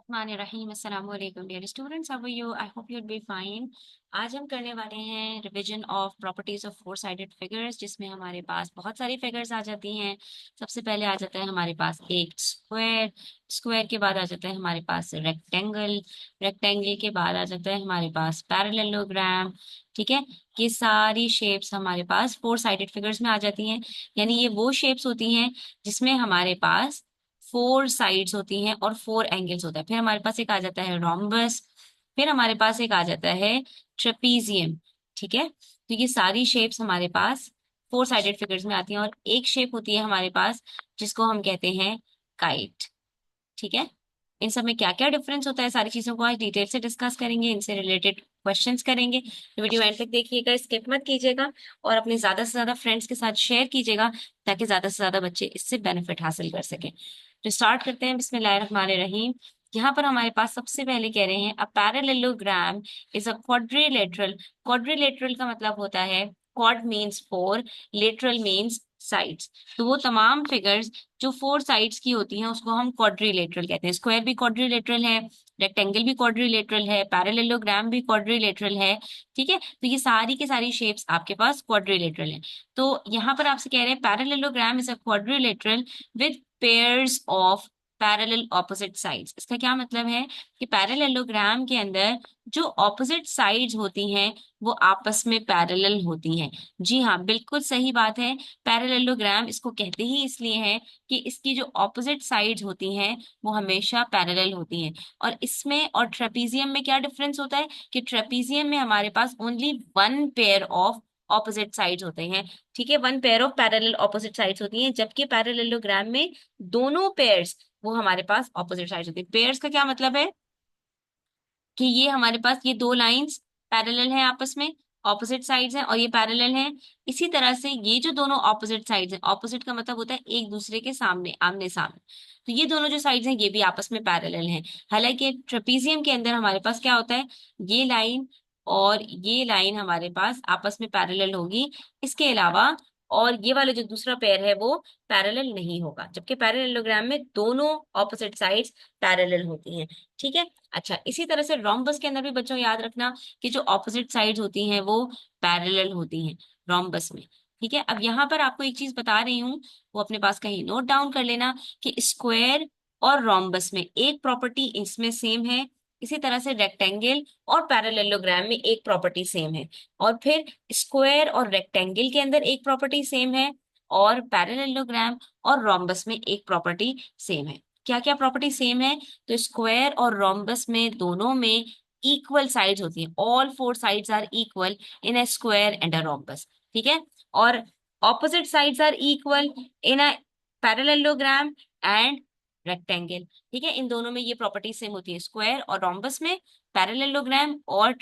रहीम अस्सलाम वालेकुम dear students, how are you? I hope you will be fine. आज हम करने वाले हैं revision of properties of four sided figures, जिसमें हमारे पास बहुत सारी फिगर्स आ जाती हैं। सबसे पहले आ जाता है हमारे पास एक स्क्वायर। स्क्वायर के बाद आ जाता है हमारे पास रेक्टेंगल। रेक्टेंगल के बाद आ जाता है हमारे पास पैरेललोग्राम। ठीक है। ये सारी शेप्स हमारे पास फोर साइडेड फिगर्स में आ जाती हैं। यानी ये वो शेप्स होती हैं जिसमें हमारे पास फोर साइड्स होती हैं और फोर एंगल्स होता है। फिर हमारे पास एक आ जाता है रोम्बस। फिर हमारे पास एक आ जाता है ट्रेपीजियम। ठीक है। तो ये सारी शेप्स हमारे पास फोर साइडेड फिगर्स में आती हैं, और एक शेप होती है हमारे पास जिसको हम कहते हैं काइट। ठीक है। इन सब में क्या क्या डिफरेंस होता है, सारी चीजों को आज डिटेल से डिस्कस करेंगे, इनसे रिलेटेड क्वेश्चंस करेंगे। तो वीडियो एंड तक देखिएगा, स्किप मत कीजिएगा, और अपने ज्यादा से ज्यादा फ्रेंड्स के साथ शेयर कीजिएगा ताकि ज्यादा से ज्यादा बच्चे इससे बेनिफिट हासिल कर सकें। तो स्टार्ट करते हैं, बिस्मिल्लाहिर्रहमानिर्रहीम। यहाँ पर हमारे पास सबसे पहले कह रहे हैं अ parallelogram is a quadrilateral. Quadrilateral का मतलब होता है, quad means four, lateral means sides. तो वो तमाम फिगर्स जो फोर साइड्स की होती हैं उसको हम क्वाड्रिलेटरल कहते हैं। स्क्वायर भी क्वाड्रिलेटरल है, रेक्टेंगल भी क्वाड्रिलेटरल है, पैरेललोग्राम भी क्वाड्रिलेटरल है। ठीक है। तो ये सारी की सारी शेप्स आपके पास क्वाड्रिलेटरल है। तो यहाँ पर आपसे कह रहे हैं parallelogram is a quadrilateral with pairs of parallel opposite sides. इसका क्या मतलब है कि पैरेललोग्राम के अंदर जो ऑपोजिट साइड्स होती हैं वो आपस में पैरेलल होती हैं। जी हाँ, बिल्कुल सही बात है। पैरेललोग्राम इसको कहते ही इसलिए है कि इसकी जो ऑपोजिट साइड्स होती हैं वो हमेशा पैरेलल होती हैं। और इसमें और ट्रेपीजियम में क्या डिफरेंस होता है कि ट्रेपीजियम में हमारे पास only one pair of opposite sides होते हैं। ठीक है, one pair of parallel opposite sides होती हैं, जबकि पैरेललोग्राम में दोनों पेयर्स वो हमारे पास ऑपोजिट साइड्स होती है। पेयर्स का क्या मतलब है कि ये हमारे पास ये दो लाइंस पैरेलल हैं आपस में, ऑपोजिट साइड्स हैं और ये पैरेलल हैं। इसी तरह से ये जो दोनों ऑपोजिट साइड्स हैं, ऑपोजिट का मतलब होता है एक दूसरे के सामने, आमने सामने, तो ये दोनों जो साइड्स हैं ये भी आपस में पैरेलल हैं। हालांकि ट्रेपीजियम के अंदर हमारे पास क्या होता है, ये लाइन और ये लाइन हमारे पास आपस में पैरेलल होगी। इसके अलावा और ये वाला जो दूसरा पेयर है वो पैरेलल नहीं होगा, जबकि पैरेललोग्राम में दोनों ऑपोजिट साइड्स पैरेलल होती हैं। ठीक है। अच्छा, इसी तरह से रोम्बस के अंदर भी बच्चों याद रखना कि जो ऑपोजिट साइड्स होती हैं वो पैरेलल होती हैं रोम्बस में। ठीक है। अब यहाँ पर आपको एक चीज बता रही हूँ, वो अपने पास कहीं नोट डाउन कर लेना कि स्क्वायर और रोम्बस में एक प्रॉपर्टी इसमें सेम है, इसी तरह से रेक्टेंगल और पैरेललोग्राम में एक प्रॉपर्टी सेम है, और फिर स्क्वायर और रेक्टेंगल के अंदर एक प्रॉपर्टी सेम है, और पैरेललोग्राम और रोम्बस में एक प्रॉपर्टी सेम है। क्या क्या प्रॉपर्टी सेम है? तो स्क्वायर और रोम्बस में दोनों में इक्वल साइड्स होती हैं, all four sides are equal in a square and a rhombus. ठीक है। और opposite sides are equal in a parallelogram and rectangle. ठीक है, इन दोनों में ये प्रॉपर्टी सेम होती है, स्क्वायर और रोम्बस में, पैरेललोग्राम और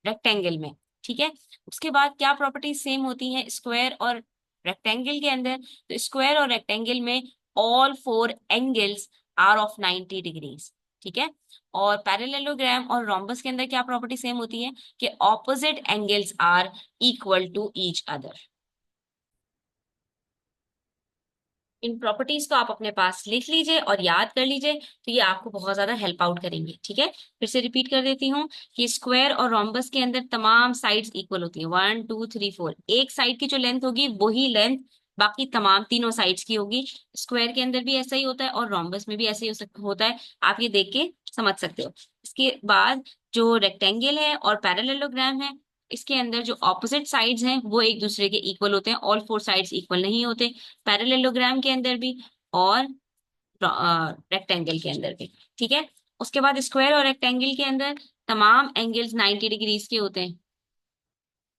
रेक्टेंगल में। ठीक है। उसके बाद क्या प्रॉपर्टी सेम होती है स्क्वायर और रेक्टेंगल के अंदर? तो स्क्वायर और रेक्टेंगल में all four angles are of 90 degrees. ठीक है। और पैरेललोग्राम और रोम्बस के अंदर क्या प्रॉपर्टी सेम होती है कि opposite angles are equal to each other. इन प्रॉपर्टीज को आप अपने पास लिख लीजिए और याद कर लीजिए, तो ये आपको बहुत ज्यादा हेल्प आउट करेंगे। ठीक है, फिर से रिपीट कर देती हूँ कि स्क्वायर और रोम्बस के अंदर तमाम साइड्स इक्वल होती है, 1 2 3 4। एक साइड की जो लेंथ होगी वही लेंथ बाकी तमाम तीनों साइड्स की होगी। स्क्वायर के अंदर भी ऐसा ही होता है और रोम्बस में भी ऐसा ही होता है। आप ये देख के समझ सकते हो। इसके बाद जो रेक्टेंगल है और पैरेललोग्राम है, इसके अंदर जो ऑपोजिट साइड्स हैं वो एक दूसरे के इक्वल होते हैं, ऑल फोर साइड्स इक्वल नहीं होते, पैरेललोग्राम के अंदर भी और रेक्टेंगल के अंदर भी। ठीक है। उसके बाद स्क्वायर और रेक्टेंगल के अंदर तमाम एंगल्स 90 डिग्रीज के होते हैं,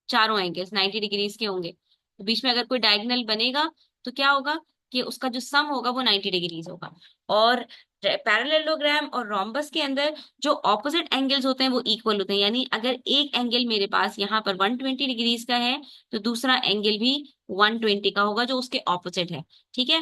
चारों एंगल्स 90 डिग्रीज के होंगे। तो बीच में अगर कोई डायगोनल बनेगा तो क्या होगा कि उसका जो सम होगा वो 90 डिग्रीज होगा। और पैरेललोग्राम और रोम्बस के अंदर जो ऑपोजिट एंगल्स होते हैं वो इक्वल होते हैं, यानी अगर एक एंगल मेरे पास यहाँ पर 120 डिग्रीज का है तो दूसरा एंगल भी 120 का होगा जो उसके ऑपोजिट है। ठीक है।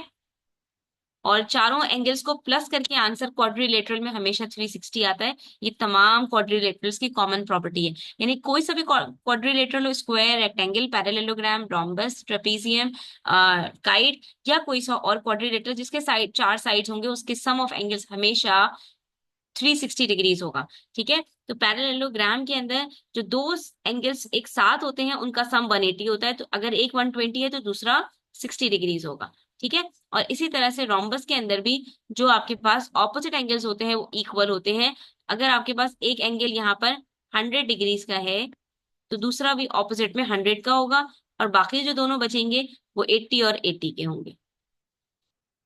और चारों एंगल्स को प्लस करके आंसर क्वाड्रिलेटरल में हमेशा 360 आता है। ये तमाम क्वाड्रिलेटरल्स की कॉमन प्रॉपर्टी है। यानी कोई सा भी क्वाड्रिलेटरल हो, square, rectangle, parallelogram, rhombus, trapezium, kite, या कोई सा और क्वाड्रिलेटरल जिसके साइड चार साइड्स होंगे, उसके सम ऑफ एंगल्स हमेशा 360 डिग्रीज होगा। ठीक है, तो पैरेललोग्राम के अंदर जो दो एंगल्स एक साथ होते हैं उनका सम 180 होता है। तो अगर एक 120 है तो दूसरा 60 डिग्रीज होगा। ठीक है, और इसी तरह से रोम्बस के अंदर भी जो आपके पास ऑपोजिट एंगल्स होते हैं वो इक्वल होते हैं। अगर आपके पास एक एंगल यहाँ पर 100 डिग्रीज का है तो दूसरा भी ऑपोजिट में 100 का होगा, और बाकी जो दोनों बचेंगे वो 80 और 80 के होंगे,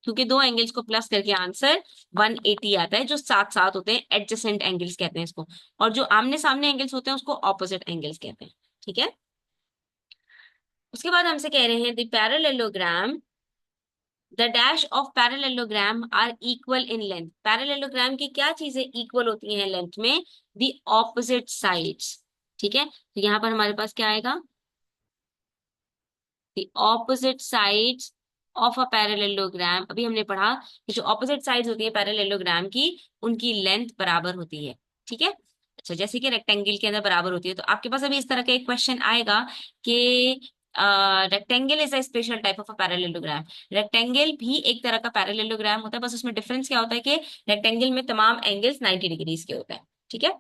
क्योंकि दो एंगल्स को प्लस करके आंसर 180 आता है, जो साथ साथ होते हैं एडजेसेंट एंगल्स कहते हैं इसको। और जो आमने सामने एंगल्स होते हैं उसको ऑपोजिट एंगल्स कहते हैं। ठीक है, उसके बाद हमसे कह रहे हैं the parallelogram, the dash of parallelogram are equal in length. Parallelogram की क्या चीजें इक्वल होती हैं लेंथ में? The opposite sides. ठीक है, तो यहाँ पर हमारे पास क्या आएगा? The opposite sides of a parallelogram. अभी हमने पढ़ा कि जो ऑपोजिट साइड्स होती है पैरेललोग्राम की, उनकी लेंथ बराबर होती है। ठीक है, अच्छा, जैसे कि रेक्टेंगल के अंदर बराबर होती है, तो आपके पास अभी इस तरह का एक क्वेश्चन आएगा कि rectangle is a special type of a parallelogram. Rectangle भी एक तरह का पैरेललोग्राम होता है, बस उसमें डिफरेंस क्या होता है कि रेक्टेंगल में तमाम एंगल्स 90 डिग्रीज के होते हैं। ठीक है,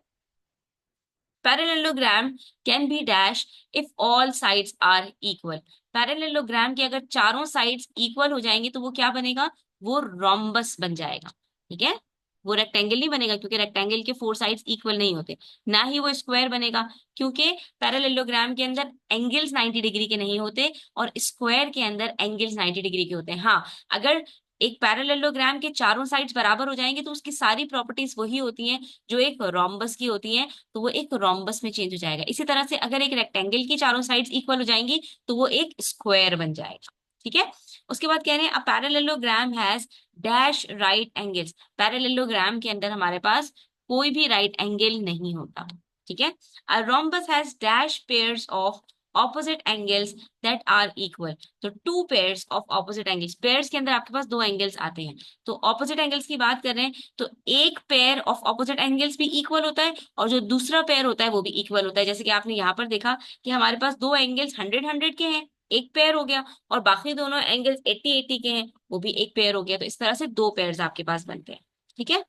parallelogram can be dash if all sides are equal. Parallelogram के अगर चारों साइड्स इक्वल हो जाएंगे तो वो क्या बनेगा? वो रोम्बस बन जाएगा। ठीक है, वो रेक्टेंगल नहीं बनेगा, क्योंकि रेक्टेंगल के फोर साइड्स इक्वल नहीं होते। ना ही वो स्क्वायर बनेगा, क्योंकि पैरेललोग्राम के अंदर एंगल्स 90 डिग्री के नहीं होते, और स्क्वायर के अंदर एंगल्स 90 डिग्री के होते हैं। हाँ, अगर एक पैरेललोग्राम के चारों साइड्स बराबर हो जाएंगे तो उसकी सारी प्रॉपर्टीज वही होती हैं जो एक रोम्बस की होती हैं, तो वो एक रोम्बस में चेंज हो जाएगा। इसी तरह से अगर एक रेक्टेंगल की चारों साइड्स इक्वल हो जाएंगी तो वो एक स्क्वायर बन जाएगा। ठीक है, उसके बाद कह रहे हैं a parallelogram has dash right angles. Parallelogram के अंदर हमारे पास कोई भी राइट एंगल नहीं होता। ठीक है, a rhombus has dash pairs of opposite angles that are equal. तो two pairs of opposite angles, pairs के अंदर आपके पास दो एंगल्स आते हैं, तो ऑपोजिट एंगल्स की बात कर रहे हैं, तो एक पेयर ऑफ ऑपोजिट एंगल्स भी इक्वल होता है, और जो दूसरा पेयर होता है वो भी इक्वल होता है। जैसे कि आपने यहाँ पर देखा कि हमारे पास दो एंगल्स 100 के हैं, एक पेयर हो गया, और बाकी दोनों एंगल्स 80 के हैं, वो भी एक पेयर हो गया। तो इस तरह से दो पेयर्स आपके पास बनते हैं। ठीक है,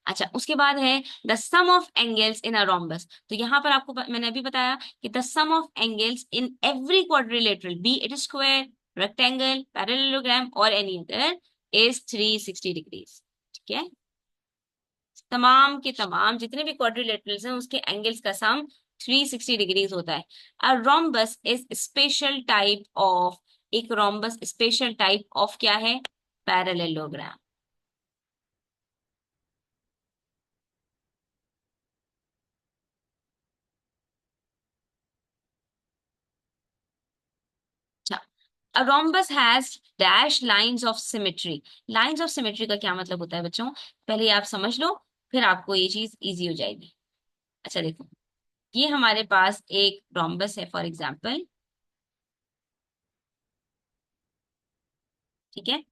अच्छा, उसके बाद है the sum of angles in a rhombus. तो यहाँ पर आपको मैंने अभी बताया कि the sum of angles in every quadrilateral, be it square, rectangle, parallelogram और एनी अदर, इज 360 डिग्रीज। ठीक है, तमाम के तमाम जितने भी क्वाड्रिलेटरल्स हैं उसके एंगल्स का सम 360 डिग्रीज होता है। A rhombus is special type of, एक रोम्बस स्पेशल टाइप ऑफ क्या है? Parallelogram. A rhombus has dash lines of symmetry। Lines of symmetry का क्या मतलब होता है बच्चों? पहले ये आप समझ लो, फिर आपको ये चीज इजी हो जाएगी। अच्छा देखो, ये हमारे पास एक रोम्बस है फॉर एग्जांपल। ठीक है,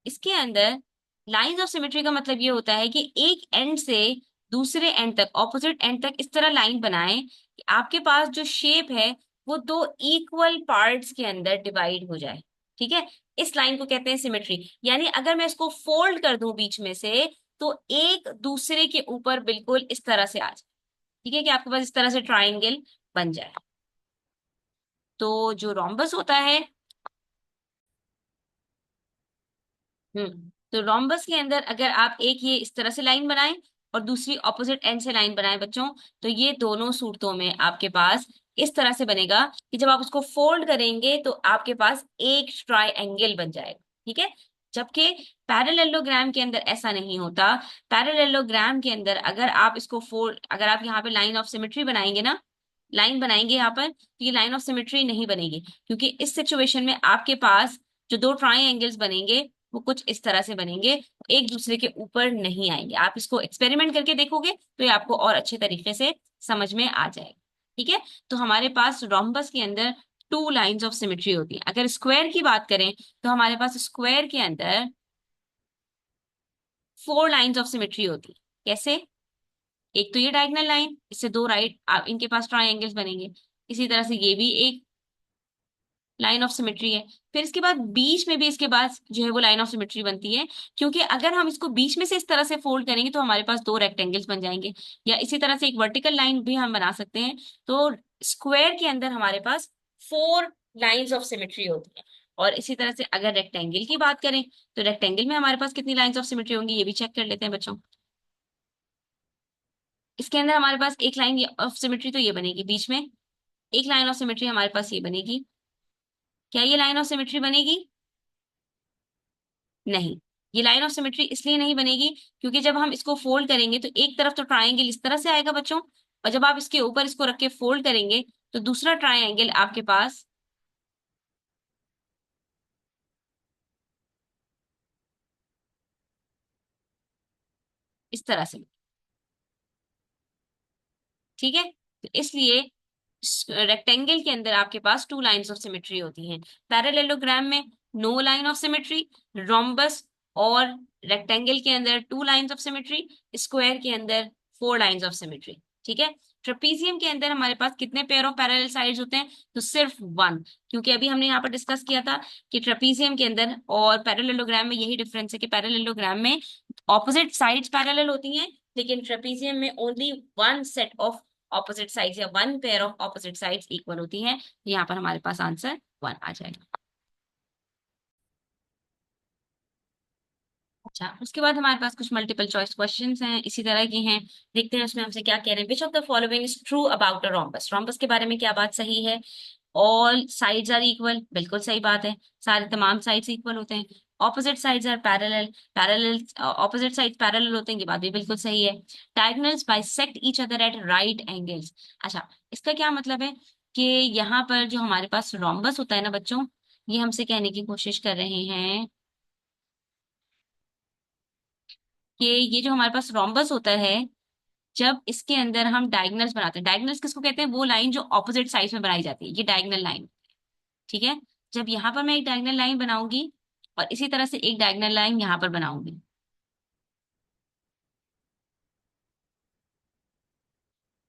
इसके अंदर लाइंस ऑफ सिमेट्री का मतलब ये होता है कि एक एंड से दूसरे एंड तक, ऑपोजिट एंड तक इस तरह लाइन बनाएं कि आपके पास जो शेप है वो दो इक्वल पार्ट्स के अंदर डिवाइड हो जाए। ठीक है, इस लाइन को कहते हैं सिमेट्री। यानी अगर मैं इसको फोल्ड कर दूं बीच में से, तो एक दूसरे के ऊपर बिल्कुल इस तरह से आ जाए। ठीक है, कि आपके पास इस तरह से ट्राइंगल बन जाए। तो जो रोम्बस होता है, तो रोम्बस के अंदर अगर आप एक ये इस तरह से लाइन बनाएं और दूसरी ऑपोजिट एंड से लाइन बनाएं बच्चों, तो ये दोनों सूरतों में आपके पास इस तरह से बनेगा कि जब आप उसको फोल्ड करेंगे तो आपके पास एक ट्राइएंगल बन जाएगा। ठीक है, जबकि पैरेललोग्राम के अंदर ऐसा नहीं होता। पैरेललोग्राम के अंदर अगर आप इसको फोल्ड, अगर आप यहाँ पे लाइन ऑफ सिमेट्री बनाएंगे ना, लाइन बनाएंगे यहाँ पर, तो ये लाइन ऑफ सिमेट्री नहीं बनेगी, क्योंकि इस सिचुएशन में आपके पास जो दो ट्राइएंगल्स बनेंगे वो कुछ इस तरह से बनेंगे, एक दूसरे के ऊपर नहीं आएंगे। आप इसको एक्सपेरिमेंट करके देखोगे तो ये आपको और अच्छे तरीके से समझ में आ जाएगा। ठीक है, तो हमारे पास रोम्बस के अंदर टू लाइंस ऑफ सिमेट्री होती है। अगर स्क्वायर की बात करें तो हमारे पास स्क्वायर के अंदर फोर लाइंस ऑफ सिमेट्री होती है। कैसे? एक तो ये डायगोनल लाइन, इससे दो राइट इनके पास ट्रायंगल्स बनेंगे। इसी तरह से ये भी एक लाइन ऑफ सिमेट्री है। फिर इसके बाद बीच में भी इसके बाद जो है वो लाइन ऑफ सिमेट्री बनती है, क्योंकि अगर हम इसको बीच में से इस तरह से फोल्ड करेंगे तो हमारे पास दो रेक्टेंगल्स बन जाएंगे। या इसी तरह से एक वर्टिकल लाइन भी हम बना सकते हैं। तो स्क्वायर के अंदर हमारे पास फोर लाइंस ऑफ सिमेट्री होती है। और इसी तरह से अगर रेक्टेंगल की बात करें तो रेक्टेंगल में हमारे पास कितनी लाइंस ऑफ सिमेट्री होंगी, ये भी चेक कर लेते हैं बच्चों। इसके अंदर हमारे पास एक लाइन ऑफ सिमेट्री तो ये बनेगी बीच में, एक लाइन ऑफ सिमेट्री हमारे पास ये बनेगी। क्या ये लाइन ऑफ सिमेट्री बनेगी? नहीं। ये लाइन ऑफ सिमेट्री इसलिए नहीं बनेगी क्योंकि जब हम इसको फोल्ड करेंगे तो एक तरफ तो ट्रायंगल इस तरह से आएगा बच्चों, और जब आप इसके ऊपर इसको रख के फोल्ड करेंगे तो दूसरा ट्रायंगल आपके पास इस तरह से। ठीक है, तो इसलिए रेक्टेंगल के अंदर आपके पास टू लाइंस ऑफ सिमेट्री होती हैं। पैरेललोग्राम में no line of symmetry, rhombus और रेक्टेंगल के अंदर two lines of symmetry, square के अंदर फोर लाइंस ऑफ सिमेट्री। ठीक है। ट्रेपीजियम के अंदर हमारे पास कितने पेयर ऑफ पैरेलल साइड्स होते हैं? तो सिर्फ वन, क्योंकि अभी हमने यहाँ पर डिस्कस किया था कि ट्रेपीजियम के अंदर और पैरेललोग्राम में यही डिफरेंस है कि पैरेललोग्राम में ऑपोजिट साइड्स पैरेलल होती हैं, लेकिन ट्रेपीजियम में only one set of opposite sides या one pair of opposite sides equal होती हैं। यहाँ पर हमारे पास आंसर वन आ जाएगा। अच्छा, उसके बाद हमारे पास कुछ मल्टीपल चॉइस क्वेश्चंस हैं, इसी तरह के हैं। देखते हैं उसमें हमसे क्या कह रहे हैं। Which of the following is true about a rhombus? Rhombus के बारे में क्या बात सही है? ऑल साइड्स आर इक्वल, बिल्कुल सही बात है, सारे तमाम साइड्स इक्वल होते हैं। Opposite sides are parallel, parallel opposite side parallel होते हैं, ये बात भी बिल्कुल सही है। Diagonals bisect each other at right angles. अच्छा, इसका क्या मतलब है कि यहाँ पर जो हमारे पास रोम्बस होता है ना बच्चों, ये हमसे कहने की कोशिश कर रहे हैं कि ये जो हमारे पास रोम्बस होता है, जब इसके अंदर हम डायगोनल्स बनाते हैं, डायगोनल्स किसको कहते हैं? वो लाइन जो ऑपोजिट साइड में बनाई जाती है, ये डायगोनल लाइन। ठीक है। जब यहाँ पर मैं एक डायगोनल लाइन बनाऊंगी और इसी तरह से एक डायगोनल लाइन यहाँ पर बनाऊंगी,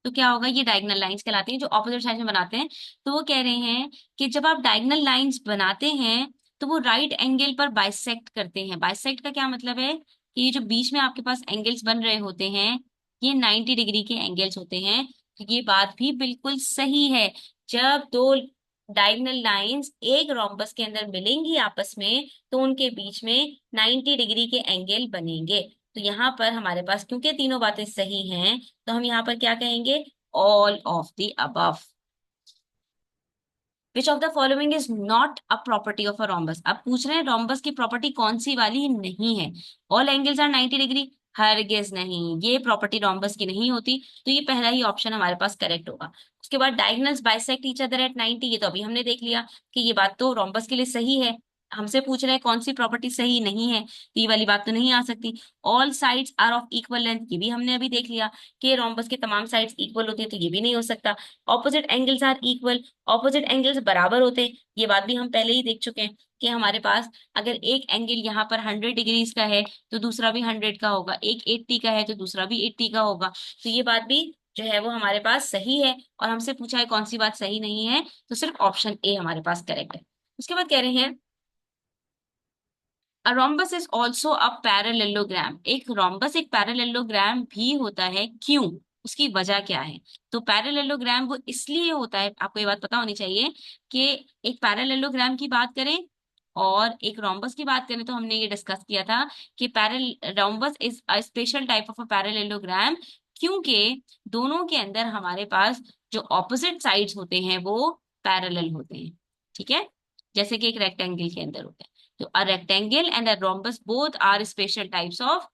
तो क्या होगा? ये डायगोनल लाइंस कहलाती हैं जो ऑपोजिट साइड में बनाते हैं। तो वो कह रहे हैं कि जब आप डायगोनल लाइंस बनाते हैं तो वो राइट एंगल पर बाइसेक्ट करते हैं। बाइसेक्ट का क्या मतलब है कि ये जो बीच में आपके पास एंगल्स बन रहे होते हैं, ये 90 डिग्री के एंगल्स होते हैं। तो ये बात भी बिल्कुल सही है। जब दो डायगोनल लाइंस एक रोम्बस के अंदर मिलेंगी आपस में तो उनके बीच में 90 डिग्री के एंगल बनेंगे। तो यहाँ पर हमारे पास क्योंकि तीनों बातें सही हैं, तो हम यहाँ पर क्या कहेंगे? All of the above. Which of the following is not a property of a rhombus? अब पूछ रहे हैं रोम्बस की प्रॉपर्टी कौन सी वाली नहीं है? ऑल एंगल्स आर 90 डिग्री, हरगिज नहीं, ये प्रॉपर्टी रोम्बस की नहीं होती। तो ये पहला ही ऑप्शन हमारे पास करेक्ट होगा। उसके बाद diagonals bisect each other eight 90, ये तो अभी हमने देख लिया कि ये बात तो रोम्बस के लिए सही है। हमसे पूछ रहे हैं कौन सी प्रॉपर्टी सही नहीं है, तो ये वाली बात तो नहीं आ सकती। All sides are of equal length, ये भी हमने अभी देख लिया कि रोम्बस के तमाम साइड्स इक्वल होती है, तो ये भी नहीं हो सकता। Opposite angles are equal, opposite angles बराबर होते हैं, ये बात भी हम पहले ही देख चुके हैं कि हमारे पास अगर एक एंगल यहाँ पर 100 डिग्रीज का है तो दूसरा भी 100 का होगा, एक 80 का है तो दूसरा भी 80 का होगा। तो ये बात भी जो है वो हमारे पास सही है। और हमसे पूछा है कौन सी बात सही नहीं है, तो सिर्फ ऑप्शन ए हमारे पास करेक्ट है। उसके बाद कह रहे हैं a rhombus is also a parallelogram. एक रोम्बस एक पैरेललोग्राम भी होता है, क्यों? उसकी वजह क्या है? तो पैरेललोग्राम वो इसलिए होता है, आपको ये बात पता होनी चाहिए कि एक पैरेललोग्राम की बात करें और एक रोम्बस की बात करें तो हमने ये डिस्कस किया था कि Parel rhombus is a special type of a parallelogram, क्योंकि दोनों के अंदर हमारे पास जो ऑपोजिट साइड्स होते हैं वो पैरेलल होते हैं। ठीक है, जैसे कि एक रेक्टेंगल के अंदर होते हैं। तो a rectangle and a rhombus both are special types of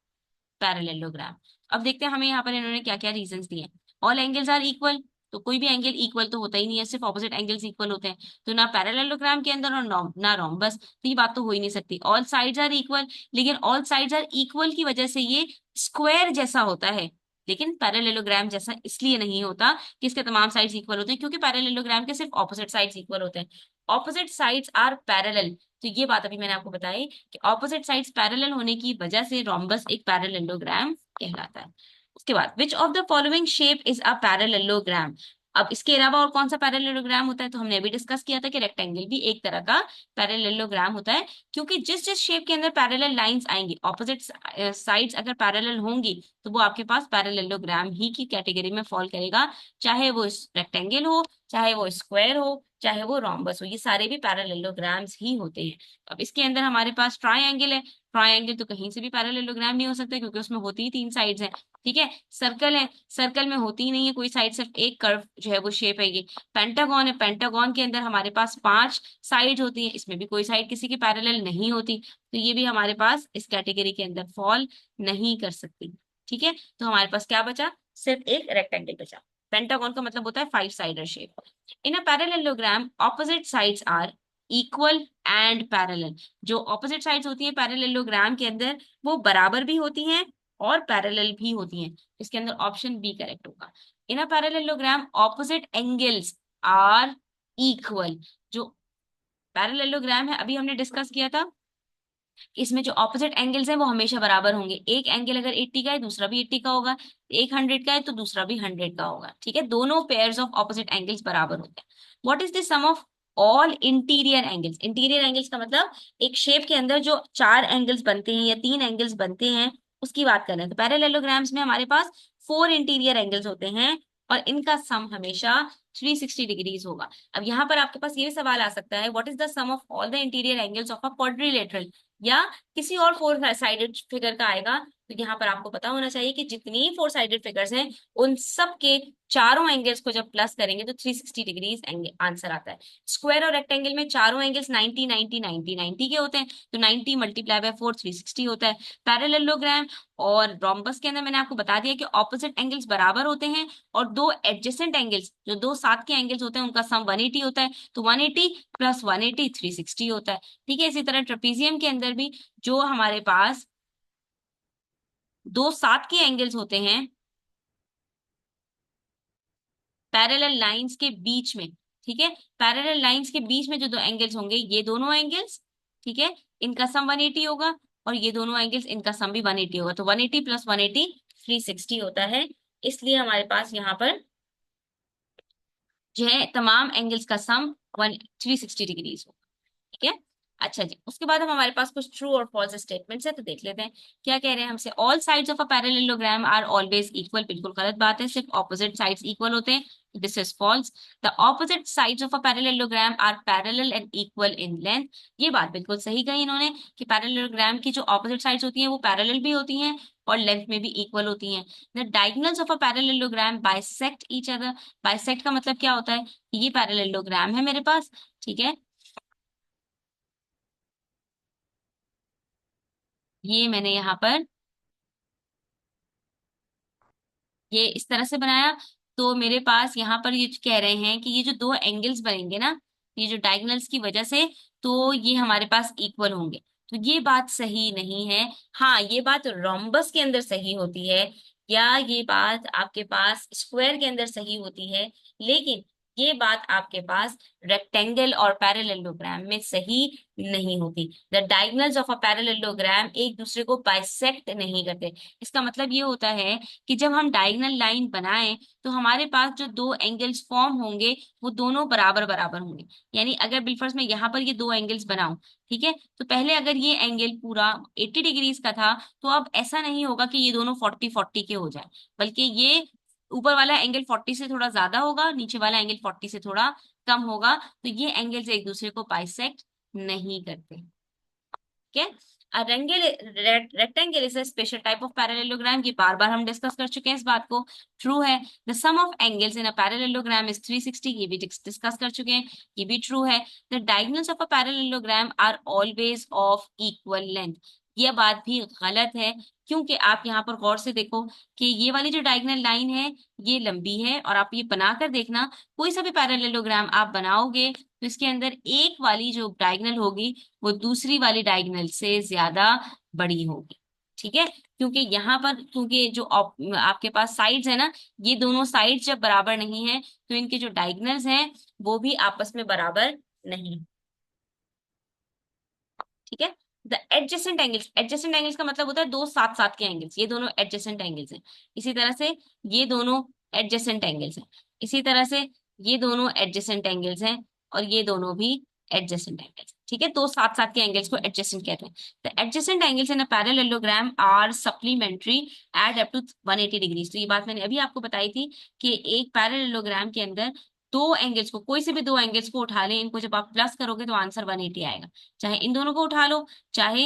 parallelogram। अब देखते हैं हमें यहाँ पर इन्होंने क्या क्या रीजंस दिए हैं। ऑल एंगल्स आर इक्वल, तो कोई भी एंगल इक्वल तो होता ही नहीं है, सिर्फ ऑपोजिट एंगल्स इक्वल होते हैं। तो ना पैरेललोग्राम के अंदर और ना रोम्बस, तो ये बात तो हो ही नहीं सकती। ऑल साइड्स आर इक्वल, लेकिन ऑल साइड्स आर इक्वल की वजह से ये स्क्वायर जैसा होता है, लेकिन पैरेललोग्राम जैसा इसलिए नहीं होता कि इसके तमाम साइड्स इक्वल होते हैं, क्योंकि पैरेललोग्राम के सिर्फ ऑपोजिट साइड्स इक्वल होते हैं। ऑपोजिट साइड्स आर पैरेलल, तो ये बात अभी मैंने आपको बताई कि ऑपोजिट साइड्स पैरेलल होने की वजह से रोम्बस एक पैरेललोग्राम कहलाता है। उसके बाद which of the following shape is a parallelogram. अब इसके अलावा और कौन सा पैरेललोग्राम होता है, तो हमने अभी डिस्कस किया था कि रेक्टेंगल भी एक तरह का पैरेललोग्राम होता है, क्योंकि जिस जिस शेप के अंदर पैरेलल लाइंस आएंगी, ऑपोजिट साइड्स अगर पैरेलल होंगी, तो वो आपके पास पैरेललोग्राम ही की कैटेगरी में फॉल करेगा। चाहे वो रेक्टेंगल हो, चाहे वो स्क्वायर हो, चाहे वो रोम्बस हो, ये सारे भी पैरेललोग्राम्स ही होते हैं। अब इसके अंदर हमारे पास ट्राइंगल है, ट्राइंगल तो कहीं से भी पैरेललोग्राम नहीं हो सकता, क्योंकि उसमें होती ही तीन साइड्स हैं। ठीक है, सर्कल है, सर्कल में होती ही नहीं है कोई साइड, सिर्फ एक कर्व जो है वो शेप है ये। पेंटागन है, पेंटागन के अंदर हमारे पास 5 साइड होती है, इसमें भी कोई साइड किसी की पैरेलल नहीं होती, तो ये भी हमारे पास इस कैटेगरी के अंदर फॉल नहीं कर सकती। ठीक है, तो हमारे पास क्या बचा, सिर्फ एक रेक्टेंगल बचा। पेंटागन का मतलब होता है 5 sided shape. In a parallelogram opposite sides are equal and parallel. जो ऑपोजिट साइड्स होती हैं पैरेललोग्राम के अंदर, वो बराबर भी होती हैं और पैरेलल भी होती हैं। इसके अंदर ऑप्शन बी करेक्ट होगा। In a parallelogram opposite angles are equal. जो पैरेललोग्राम है अभी हमने डिस्कस किया था, इसमें जो ऑपोजिट एंगल्स हैं वो हमेशा बराबर होंगे। एक एंगल अगर 80 का है, दूसरा भी 80 का होगा। एक 100 का है तो दूसरा भी 100 का होगा। ठीक है, दोनों पेयर्स ऑफ ऑपोजिट एंगल्स बराबर होते हैं। What is the sum of all interior angles. Interior angles का मतलब एक शेप के अंदर जो 4 एंगल्स बनते हैं या 3 एंगल्स बनते हैं, उसकी बात कर रहे हैं। तो पैरेललोग्राम्स में हमारे पास 4 इंटीरियर एंगल्स होते हैं और इनका सम हमेशा 360 डिग्रीज होगा। अब यहाँ पर आपके पास ये भी सवाल आ सकता है, what is the sum of all the interior angles of a quadrilateral, या किसी और 4 साइडेड फिगर का आएगा। तो यहाँ पर आपको पता होना चाहिए कि जितनी 4 साइडेड फिगर्स हैं, उन सब के चारों एंगल्स को जब प्लस करेंगे तो 360 डिग्रीज आंसर आता है। स्क्वायर और रेक्टेंगल में चारों एंगल्स 90 90 90 90 के होते हैं, तो 90 मल्टीप्लाई बाय 4 360 होता है। पैरेललोग्राम और रोम्बस के अंदर मैंने आपको बता दिया कि ऑपोजिट एंगल्स बराबर होते हैं, और दो एडजेसेंट एंगल्स, जो दो साथ के एंगल्स होते हैं, उनका सम 180 होता है, तो 180 प्लस 180 360 होता है। ठीक है, इसी तरह ट्रेपीजियम के अंदर भी जो हमारे पास दो साथ के एंगल्स होते हैं पैरेलल लाइंस के बीच में, ठीक है, पैरेलल लाइंस के बीच में जो दो एंगल्स होंगे, ये दोनों एंगल्स, ठीक है, इनका सम 180 होगा, और ये दोनों एंगल्स इनका सम भी 180 होगा, तो 180 प्लस 180 360 होता है। इसलिए हमारे पास यहाँ पर जो है तमाम एंगल्स का सम 360 डिग्रीज होगा। ठीक है, अच्छा जी, उसके बाद हम हमारे पास कुछ ट्रू और फॉल्स स्टेटमेंट्स है, तो देख लेते हैं क्या कह रहे हैं हमसे। All sides of a parallelogram are always equal, बिल्कुल गलत बात है, सिर्फ ऑपोजिट साइड्स इक्वल होते हैं, this is false. The opposite sides of a parallelogram are parallel and equal in length, ये बात बिल्कुल सही कही इन्होंने कि पैरेललोग्राम की जो ऑपोजिट साइड्स होती हैं वो पैरेलल भी होती हैं और लेंथ में भी इक्वल होती हैं। The diagonals of a parallelogram bisect each other. Bisect का मतलब क्या होता है, ये पैरेललोग्राम है मेरे पास, ठीक है, ये मैंने यहाँ पर ये इस तरह से बनाया, तो मेरे पास यहाँ पर ये कह रहे हैं कि ये जो दो एंगल्स बनेंगे ना, ये जो डायगोनल्स की वजह से, तो ये हमारे पास इक्वल होंगे, तो ये बात सही नहीं है। हाँ, ये बात रोम्बस के अंदर सही होती है, या ये बात आपके पास स्क्वायर के अंदर सही होती है, लेकिन ये बात आपके पास रेक्टेंगल और पैरेललोग्राम में सही नहीं होती। The diagonals of a parallelogram एक दूसरे को बाइसेक्ट नहीं करते। इसका मतलब ये होता है कि जब हम डायगोनल लाइन बनाएं, तो हमारे पास जो दो एंगल्स फॉर्म होंगे वो दोनों बराबर बराबर होंगे। यानी अगर बिलफर्स में यहाँ पर ये दो एंगल्स बनाऊं, ठीक है, तो पहले अगर ये एंगल पूरा 80 डिग्रीज का था, तो अब ऐसा नहीं होगा कि ये दोनों 40 40 के हो जाए, बल्कि ये ऊपर वाला एंगल 40 से थोड़ा ज्यादा होगा, नीचे वाला एंगल 40 से थोड़ा कम होगा, तो ये एंगल्स एक दूसरे को बाइसेक्ट नहीं करते। ठीक है, a rectangle is a special type of parallelogram, ये बार बार हम डिस्कस कर चुके हैं इस बात को। ट्रू है। The sum of angles in a parallelogram is 360, ये भी डिस्कस कर चुके हैं, ये भी ट्रू है। The diagonals of a parallelogram are always of equal length, ये बात भी गलत है, क्योंकि आप यहाँ पर गौर से देखो कि ये वाली जो डायगोनल लाइन है ये लंबी है, और आप ये बनाकर देखना, कोई सा भी पैरेललोग्राम आप बनाओगे तो इसके अंदर एक वाली जो डायगोनल होगी वो दूसरी वाली डायगोनल से ज्यादा बड़ी होगी। ठीक है, क्योंकि यहाँ पर क्योंकि जो आपके पास साइड्स है ना, ये दोनों साइड्स जब बराबर नहीं है तो इनके जो डायगोनल्स हैं वो भी आपस में बराबर नहीं। ठीक है, द एडजेसेंट एंगल्स का मतलब होता है दो साथ साथ के एंगल्स, ये दोनों एडजेसेंट एंगल्स हैं। इसी तरह से ये दोनों एडजेसेंट एंगल्स हैं, इसी तरह से ये दोनों एडजेसेंट एंगल्स हैं, और ये दोनों भी एडजेसेंट एंगल्स। ठीक है, दो साथ साथ के एंगल्स को एडजेसेंट कहते हैं। The adjacent angles in a parallelogram are supplementary at up to 180 degrees. तो ये बात मैंने अभी आपको बताई थी कि एक पैरेललोग्राम के अंदर दो एंगल्स को, कोई से भी दो एंगल्स को उठा लें, इनको जब आप प्लस करोगे तो आंसर 180 आएगा। चाहे इन दोनों को उठा लो, चाहे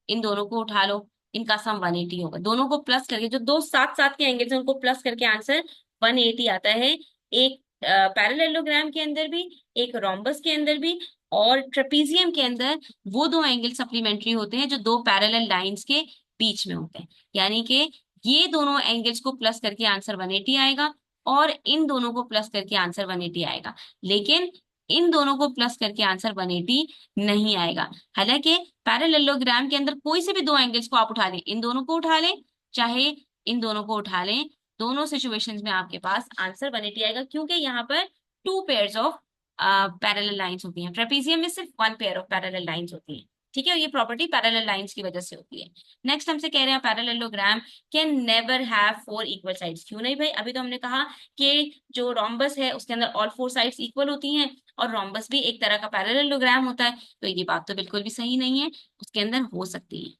इन दोनों को उठा लो, इनका सम 180 होगा। दोनों को प्लस करके, जो दो साथ साथ के एंगल्स हैं उनको प्लस करके आंसर 180 आता है। एक पैरेललोग्राम के अंदर भी, एक रोम्बस के अंदर भी, और ट्रेपीजियम के अंदर वो दो एंगल सप्लीमेंट्री होते हैं जो दो पैरेलल लाइंस के बीच में होते हैं। यानी कि ये दोनों एंगल्स को प्लस करके आंसर 180 आएगा, और इन दोनों को प्लस करके आंसर 180 आएगा। लेकिन इन दोनों को प्लस करके आंसर 180 नहीं आएगा। हालांकि पैरेललोग्राम के अंदर कोई से भी दो एंगल्स को आप उठा लें, इन दोनों को उठा लें, चाहे इन दोनों को उठा लें, दोनों सिचुएशंस में आपके पास आंसर 180 आएगा, क्योंकि यहाँ पर to pairs of parallel lines होती हैं। ट्रेपीजियम में सिर्फ one pair of parallel lines होती हैं। ठीक है, ये प्रॉपर्टी पैरेलल लाइंस की वजह से होती है। नेक्स्ट हमसे कह रहे हैं parallelogram can never have four equal sides. क्यों नहीं भाई, अभी तो हमने कहा कि जो रोम्बस है उसके अंदर ऑल फोर साइड्स इक्वल होती हैं, और रोम्बस भी एक तरह का पैरेललोग्राम होता है। तो ये बात तो बिल्कुल भी सही नहीं है, उसके अंदर हो सकती है।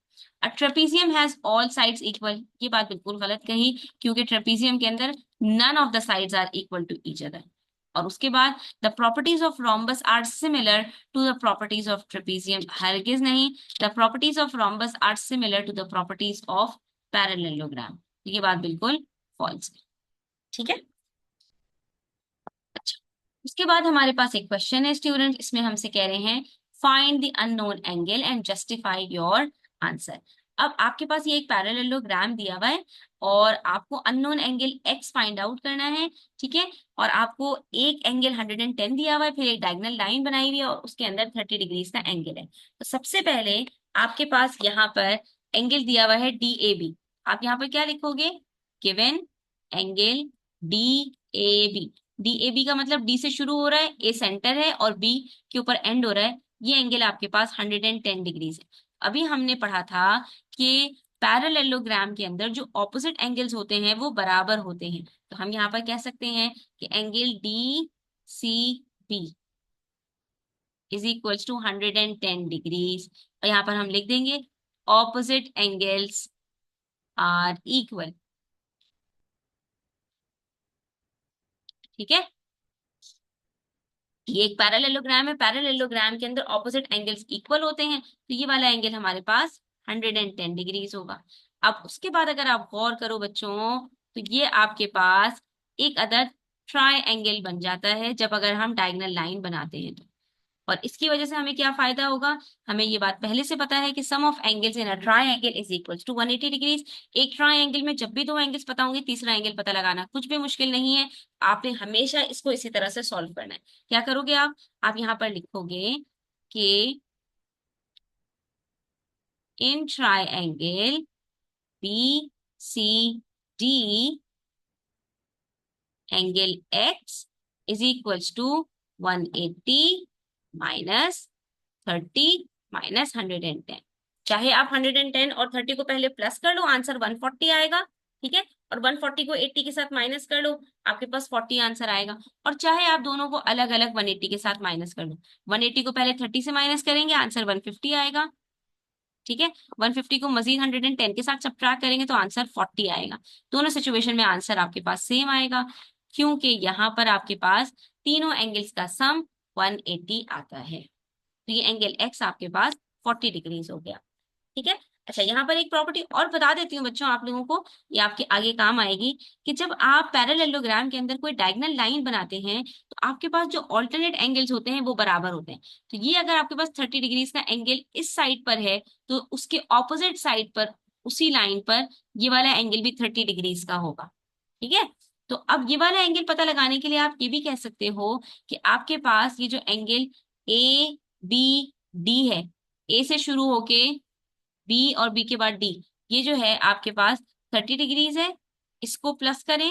A trapezium has all sides equal, ये बात बिल्कुल गलत कही, क्योंकि ट्रेपीजियम के अंदर none of the sides are equal to each other. और उसके बाद the properties of rhombus are similar to the properties of trapezium, हरगिज नहीं, the properties of rhombus are similar to the properties of parallelogram. ये बात बिल्कुल false है। ठीक है, अच्छा, उसके बाद हमारे पास एक क्वेश्चन है स्टूडेंट, इसमें हमसे कह रहे हैं find the unknown angle and justify your answer. अब आपके पास ये एक पैरेललोग्राम दिया हुआ है, और आपको unknown angle x find out करना है। ठीक है, और आपको एक एंगल 110 दिया हुआ है, फिर एक डायगोनल लाइन बनाई हुई है, और उसके अंदर 30 डिग्रीज का एंगल है। तो सबसे पहले आपके पास यहाँ पर एंगल दिया हुआ है DAB। आप यहाँ पर क्या लिखोगे, गिवन एंगल DAB। DAB का मतलब D से शुरू हो रहा है, A सेंटर है, और B के ऊपर एंड हो रहा है। ये एंगल आपके पास 110 डिग्रीज है। अभी हमने पढ़ा था कि पैरेललोग्राम के अंदर जो ऑपोजिट एंगल्स होते हैं वो बराबर होते हैं। तो हम यहाँ पर कह सकते हैं कि angle DCB is equals to 110 degrees, और यहाँ पर हम लिख देंगे ऑपोजिट एंगल्स आर इक्वल। ठीक है, ये एक पैरेललोग्राम है, पैरेललोग्राम के अंदर ऑपोजिट एंगल्स इक्वल होते हैं, तो ये वाला एंगल हमारे पास 110 डिग्रीज होगा। अब उसके बाद अगर आप गौर करो बच्चों, तो ये आपके पास एक अदर ट्राई एंगल बन जाता है जब अगर हम डायगोनल लाइन बनाते हैं तो। और इसकी वजह से हमें क्या फायदा होगा, हमें ये बात पहले से पता है कि sum of angles in a triangle is equals to 180 degrees. एक ट्रायंगल में जब भी दो एंगल्स पता होंगे, तीसरा एंगल पता लगाना कुछ भी मुश्किल नहीं है। आपने हमेशा इसको इसी तरह से सॉल्व करना है। क्या करोगे आप यहाँ पर लिखोगे कि in triangle BCD angle x is equals to 180 minus 30 minus 110। चाहे आप 110 और 30 को पहले प्लस कर लो, आंसर 140 आएगा। ठीक है, और 140 को 80 के साथ माइनस कर लो, आपके पास 40 आंसर आएगा। और चाहे आप दोनों को अलग अलग 180 के साथ माइनस कर लो, 180 को पहले 30 से माइनस करेंगे, आंसर 150 आएगा। ठीक है, 150 को मजीद 110 के साथ सब्ट्रैक्ट करेंगे तो आंसर 40 आएगा। दोनों सिचुएशन में आंसर आपके पास सेम आएगा, क्योंकि यहाँ पर आपके पास तीनों एंगल्स का सम 180 आता है। तो ये एंगल x आपके पास 40 डिग्रीज हो गया। ठीक है, अच्छा, यहाँ पर एक प्रॉपर्टी और बता देती हूँ बच्चों आप लोगों को, ये आपके आगे काम आएगी, कि जब आप पैरेललोग्राम के अंदर कोई डायगोनल लाइन बनाते हैं तो आपके पास जो ऑल्टरनेट एंगल्स होते हैं वो बराबर होते हैं। तो ये अगर आपके पास 30 डिग्रीज का एंगल इस साइड पर है, तो उसके ऑपोजिट साइड पर, उसी लाइन पर, ये वाला एंगल भी 30 डिग्रीज का होगा। ठीक है, तो अब ये वाला एंगल पता लगाने के लिए आप ये भी कह सकते हो कि आपके पास ये जो एंगल ABD है, ए से शुरू होके बी और बी के बाद डी, ये जो है आपके पास 30 डिग्रीज है, इसको प्लस करें,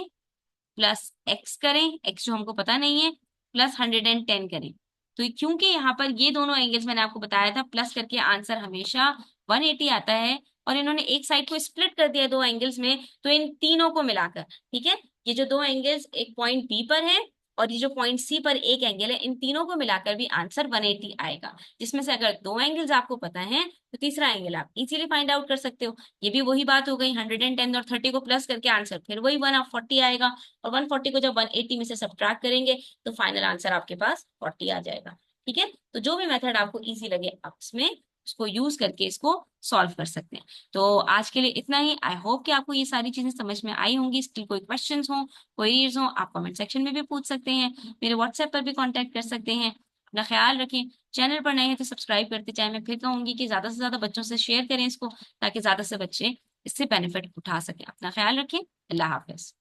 प्लस एक्स करें, एक्स जो हमको पता नहीं है, प्लस 110 करें। तो क्योंकि यहाँ पर ये दोनों एंगल्स मैंने आपको बताया था प्लस करके आंसर हमेशा 180 आता है, और इन्होंने एक साइड को स्प्लिट कर दिया दो एंगल्स में, तो इन तीनों को मिलाकर, ठीक है, ये जो दो एंगल्स एक पॉइंट बी पर है और ये जो पॉइंट सी पर एक एंगल है, इन तीनों को मिलाकर भी आंसर 180 आएगा। जिसमें से अगर दो एंगल्स आपको पता है तो तीसरा एंगल आप इजीली फाइंड आउट कर सकते हो। ये भी वही बात हो गई, 110 और 30 को प्लस करके आंसर फिर वही 140 आएगा, और 140 को जब 180 में से सब्ट्रैक्ट करेंगे तो फाइनल आंसर आपके पास 40 आ जाएगा। ठीक है, तो जो भी मेथड आपको इजी लगे आप इसमें उसको यूज करके इसको सॉल्व कर सकते हैं। तो आज के लिए इतना ही। आई होप कि आपको ये सारी चीजें समझ में आई होंगी। स्टिल कोई क्वेश्चंस हो, क्वेरीज हो, आप कमेंट सेक्शन में भी पूछ सकते हैं, मेरे व्हाट्सएप पर भी कांटेक्ट कर सकते हैं। अपना ख्याल रखें। चैनल पर नए हैं तो सब्सक्राइब करते जाएं। मैं फिर कहूंगी कि ज्यादा से ज्यादा बच्चों से शेयर करें इसको, ताकि ज्यादा से बच्चे इससे बेनिफिट उठा सकें। अपना ख्याल रखें। अल्लाह हाफिज।